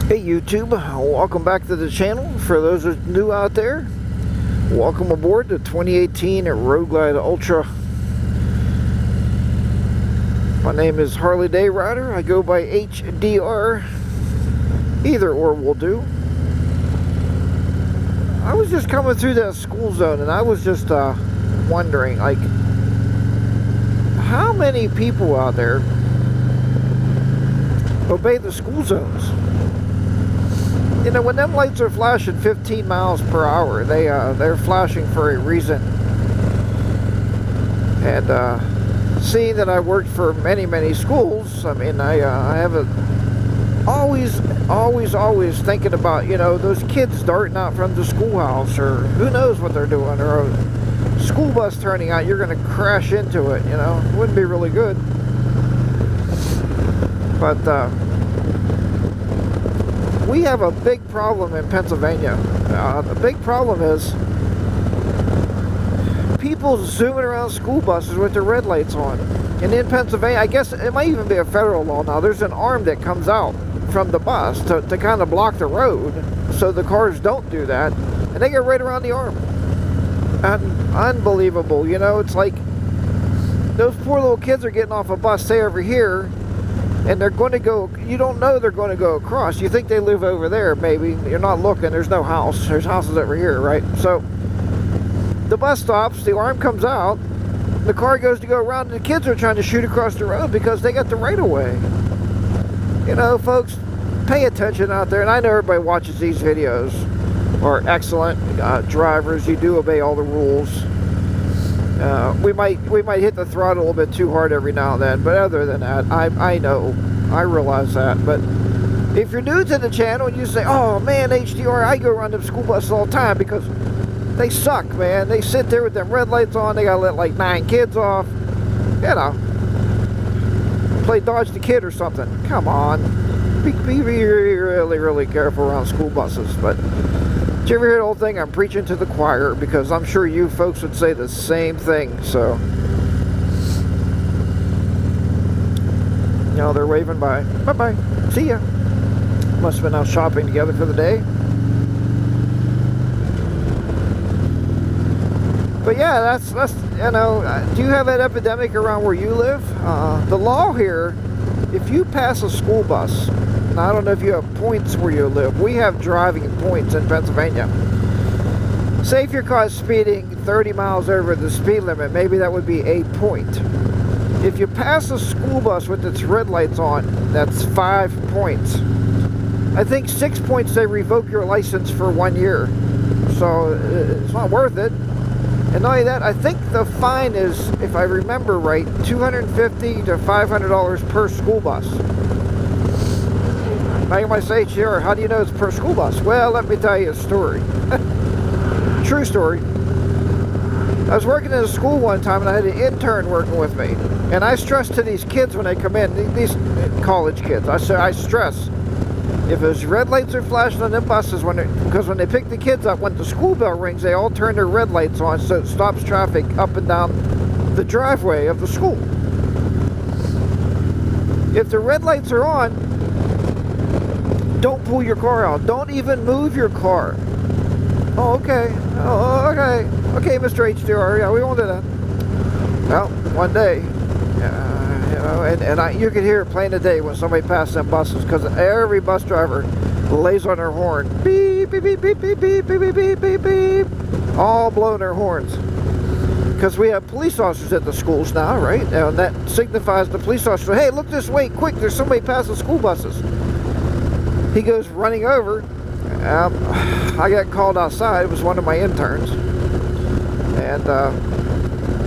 Hey YouTube, welcome back to the channel. For those who are new out there, welcome aboard the 2018 Road Glide Ultra. My name is Harley Day Rider. I go by HDR. Either or will do. I was just coming through that school zone and I was just wondering, like, how many people out there obey the school zones? You know, when them lights are flashing 15 miles per hour, they're flashing for a reason. And seeing that I worked for many schools, I mean, I have always thinking about, you know, those kids darting out from the schoolhouse, or who knows what they're doing, or a school bus turning out, you're going to crash into it, you know. It wouldn't be really good. But we have a big problem in Pennsylvania. The big problem is people zooming around school buses with their red lights on. And in Pennsylvania, I guess it might even be a federal law now, there's an arm that comes out from the bus to kind of block the road so the cars don't do that. And they get right around the arm. Unbelievable, you know. It's like those poor little kids are getting off a bus, say over here, and they're going to go, you don't know they're going to go across. You think they live over there, maybe. You're not looking. There's no house. There's houses over here, right? So the bus stops, the arm comes out, the car goes to go around, and the kids are trying to shoot across the road because they got the right of way. You know, folks, pay attention out there. And I know everybody watches these videos are excellent drivers. You do obey all the rules. We might hit the throttle a little bit too hard every now and then, but other than that, I know, I realize that. But if you're new to the channel and you say, oh man, HDR, I go around them school buses all the time because they suck, man. They sit there with them red lights on, they gotta let like 9 kids off, you know, play dodge the kid or something. Come on, be really careful around school buses. But did you ever hear the whole thing? I'm preaching to the choir, because I'm sure you folks would say the same thing. So, you know, they're waving by. Bye-bye. See ya. Must have been out shopping together for the day. But yeah, that's you know, do you have that epidemic around where you live? The law here, if you pass a school bus, I don't know if you have points where you live. We have driving points in Pennsylvania. Say if you're caught speeding 30 miles over the speed limit, maybe that would be a point. If you pass a school bus with its red lights on, that's 5 points. I think 6 points, they revoke your license for 1 year. So it's not worth it. And not only that, I think the fine is, if I remember right, $250 to $500 per school bus. Now you might say, sure, how do you know it's per school bus? Well, let me tell you a story. True story. I was working in a school one time and I had an intern working with me. And I stress to these kids when they come in, these college kids, I stress, if those red lights are flashing on them buses, because when they pick the kids up, when the school bell rings, they all turn their red lights on so it stops traffic up and down the driveway of the school. If the red lights are on, don't pull your car out. Don't even move your car. Oh, okay. Oh, okay. Okay, Mr. HDR. Yeah, we won't do that. Well, one day, you know, and you could hear it plain today when somebody passed them buses, because every bus driver lays on their horn. Beep, beep, beep, beep, beep, beep, beep, beep, beep, beep. All blowing their horns. Because we have police officers at the schools now, right? And that signifies the police officer, hey, look this way, quick, there's somebody passing school buses. He goes running over. I got called outside. It was one of my interns. And,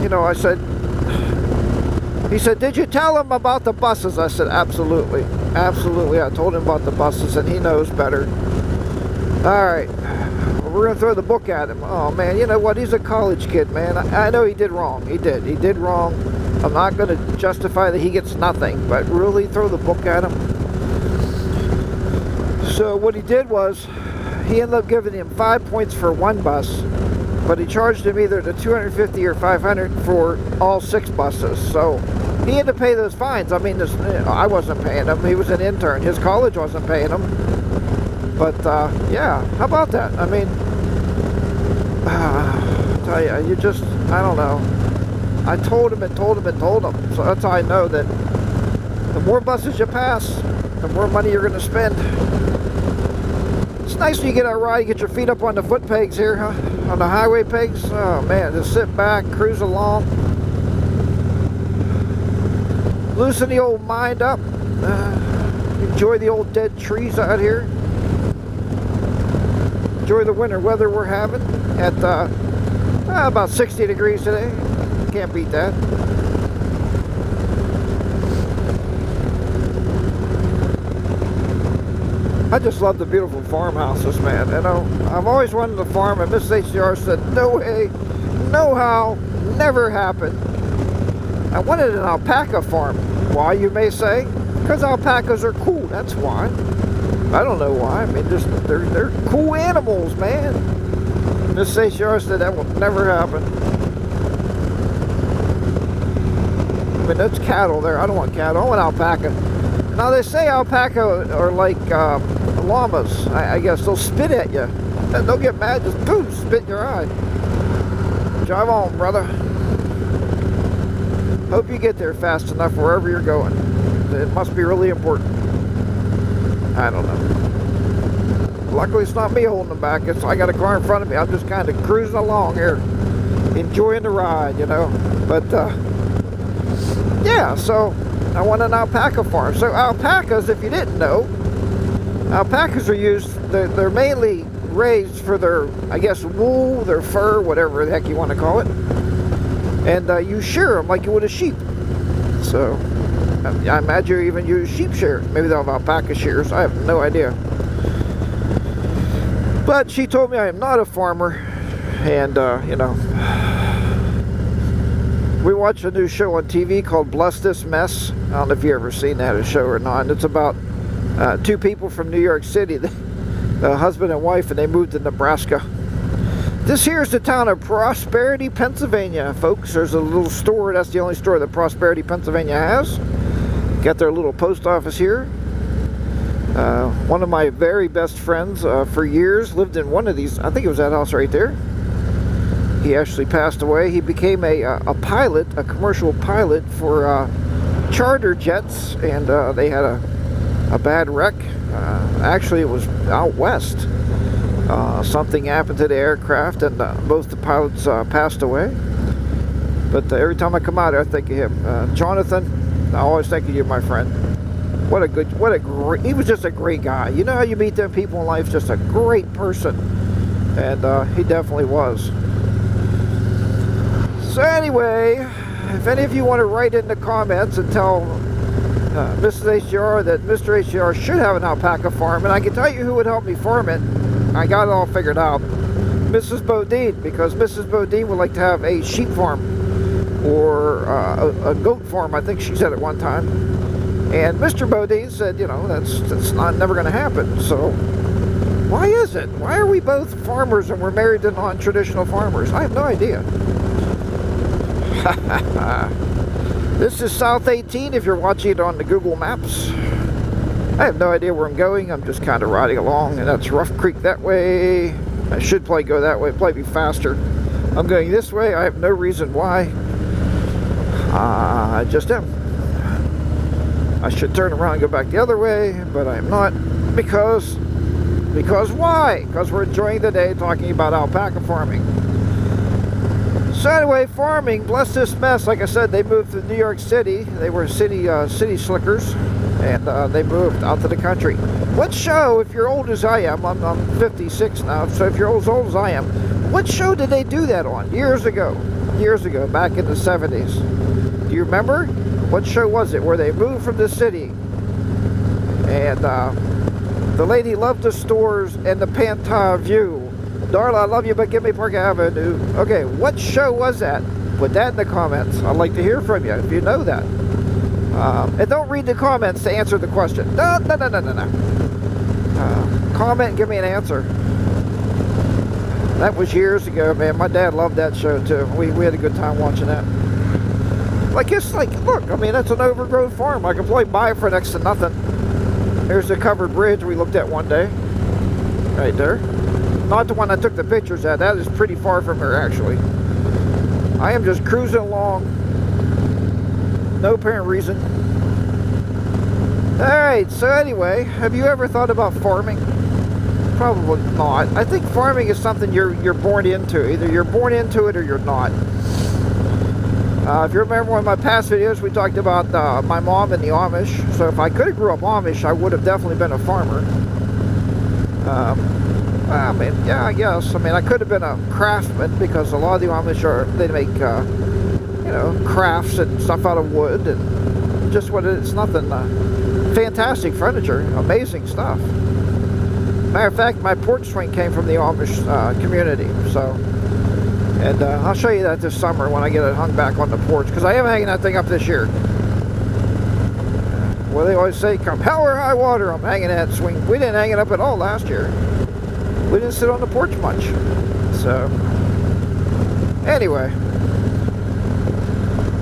you know, I said, he said, did you tell him about the buses? I said, absolutely. Absolutely. I told him about the buses, and he knows better. All right. We're going to throw the book at him. Oh, man, you know what? He's a college kid, man. I know he did wrong. He did wrong. I'm not going to justify that he gets nothing, but really throw the book at him. So what he did was, he ended up giving him 5 points for one bus, but he charged him either the $250 or $500 for all 6 buses. So he had to pay those fines. I mean, I wasn't paying him. He was an intern. His college wasn't paying him. But yeah, how about that? I mean, I tell you, you just, I don't know. I told him and told him and told him. So that's how I know that the more buses you pass, the more money you're going to spend. It's nice when you get out ride, get your feet up on the foot pegs here, huh? On the highway pegs. Oh man, just sit back, cruise along. Loosen the old mind up. Enjoy the old dead trees out here. Enjoy the winter weather we're having at about 60 degrees today. Can't beat that. I just love the beautiful farmhouses, man. You know, I've always wanted to farm, and Mrs. HDR said, no way, no how, never happened. I wanted an alpaca farm. Why, you may say? Because alpacas are cool, that's why. I don't know why. I mean, just they're cool animals, man. Mrs. HDR said that will never happen. I mean, that's cattle there. I don't want cattle. I want alpaca. Now, they say alpaca are like llamas. I guess they'll spit at you. They'll get mad, just boom, spit in your eye. Drive on, brother. Hope you get there fast enough wherever you're going. It must be really important. I don't know. Luckily, it's not me holding them back. I got a car in front of me. I'm just kind of cruising along here, enjoying the ride, you know. But yeah, so I want an alpaca farm. So alpacas, if you didn't know, alpacas are used, they're mainly raised for their, I guess, wool, their fur, whatever the heck you want to call it. And you shear them like you would a sheep. So I imagine you even use sheep shears. Maybe they'll have alpaca shears. I have no idea. But she told me I am not a farmer. And, you know, we watch a new show on TV called Bless This Mess. I don't know if you've ever seen that show or not. And it's about two people from New York City, the husband and wife, and they moved to Nebraska. This here is the town of Prosperity, Pennsylvania, folks. There's a little store. That's the only store that Prosperity, Pennsylvania has. Got their little post office here. One of my very best friends for years lived in one of these. I think it was that house right there. He actually passed away. He became a pilot, a commercial pilot for charter jets, and they had a bad wreck. Actually, it was out west. Something happened to the aircraft, and both the pilots passed away. But every time I come out here, I think of him. Jonathan, I always think of you, my friend. What a great, he was just a great guy. You know how you meet them people in life, just a great person. And he definitely was. So anyway, if any of you want to write in the comments and tell Mrs. HDR that Mr. HDR should have an alpaca farm, and I can tell you who would help me farm it. I got it all figured out. Mrs. Bodine, because Mrs. Bodine would like to have a sheep farm or a goat farm. I think she said at one time. And Mr. Bodine said, you know, that's never going to happen. So why is it? Why are we both farmers and we're married to non-traditional farmers? I have no idea. This is South 18 if you're watching it on the Google Maps. I have no idea where I'm going. I'm just kind of riding along, and that's Rough Creek that way. I should probably go that way, probably be faster. I'm going this way. I have no reason why. I just am. I should turn around and go back the other way, but I'm not. Because why? Because we're enjoying the day talking about alpaca farming. So anyway, farming, bless this mess. Like I said, they moved to New York City. They were city slickers, and they moved out to the country. What show, if you're old as I am, I'm 56 now, so if you're as old as I am, what show did they do that on years ago, back in the 70s? Do you remember? What show was it where they moved from the city? And the lady loved the stores and the Panther view. Darla, I love you, but give me Park Avenue. Okay, what show was that? Put that in the comments. I'd like to hear from you if you know that. And don't read the comments to answer the question. No. Comment and give me an answer. That was years ago, man. My dad loved that show too. We had a good time watching that. Like, it's like, look, I mean, that's an overgrown farm. I can probably buy it for next to nothing. There's a covered bridge we looked at one day. right there. Not the one I took the pictures at. That is pretty far from her, actually. I am just cruising along. No apparent reason. Alright, so anyway, have you ever thought about farming? Probably not. I think farming is something you're born into. Either you're born into it or you're not. If you remember one of my past videos, we talked about my mom and the Amish. So if I could have grew up Amish, I would have definitely been a farmer. I mean, yeah, I guess. I mean, I could have been a craftsman because a lot of the Amish they make, you know, crafts and stuff out of wood and just what it's nothing. Fantastic furniture, amazing stuff. Matter of fact, my porch swing came from the Amish community. So, and I'll show you that this summer when I get it hung back on the porch because I am hanging that thing up this year. Well, they always say, come hell or high water, I'm hanging that swing. We didn't hang it up at all last year. We didn't sit on the porch much. So, anyway.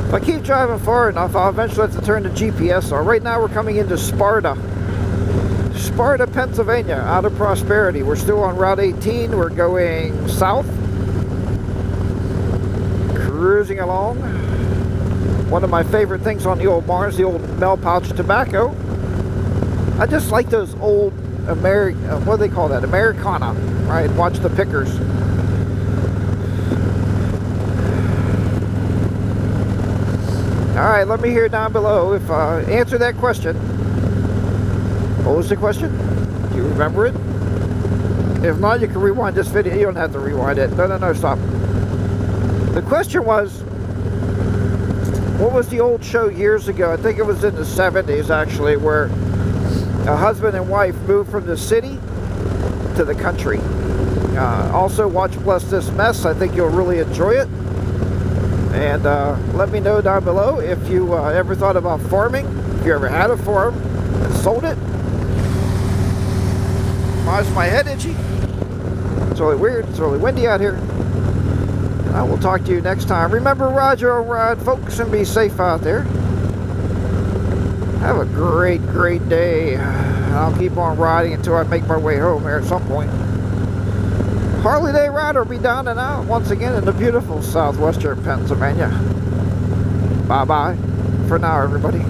If I keep driving far enough, I'll eventually have to turn the GPS on. Right now, we're coming into Sparta. Sparta, Pennsylvania, out of Prosperity. We're still on Route 18. We're going south. Cruising along. One of my favorite things on the old barns, the old Mel Pouch tobacco. I just like those old what do they call that? Americana, right? Watch the pickers. Alright, let me hear down below if answer that question. What was the question? Do you remember it? If not, you can rewind this video. You don't have to rewind it. No, stop. The question was, what was the old show years ago? I think it was in the 70s actually, where a husband and wife moved from the city to the country. Also watch Bless This Mess. I think you'll really enjoy it. And let me know down below if you ever thought about farming, if you ever had a farm and sold it. Why is my head itchy? It's really weird. It's really windy out here. And I will talk to you next time. Remember, Roger on ride, folks, and be safe out there. Have a great, great day. I'll keep on riding until I make my way home here at some point. Harley Day Rider will be down and out once again in the beautiful southwestern Pennsylvania. Bye-bye for now, everybody.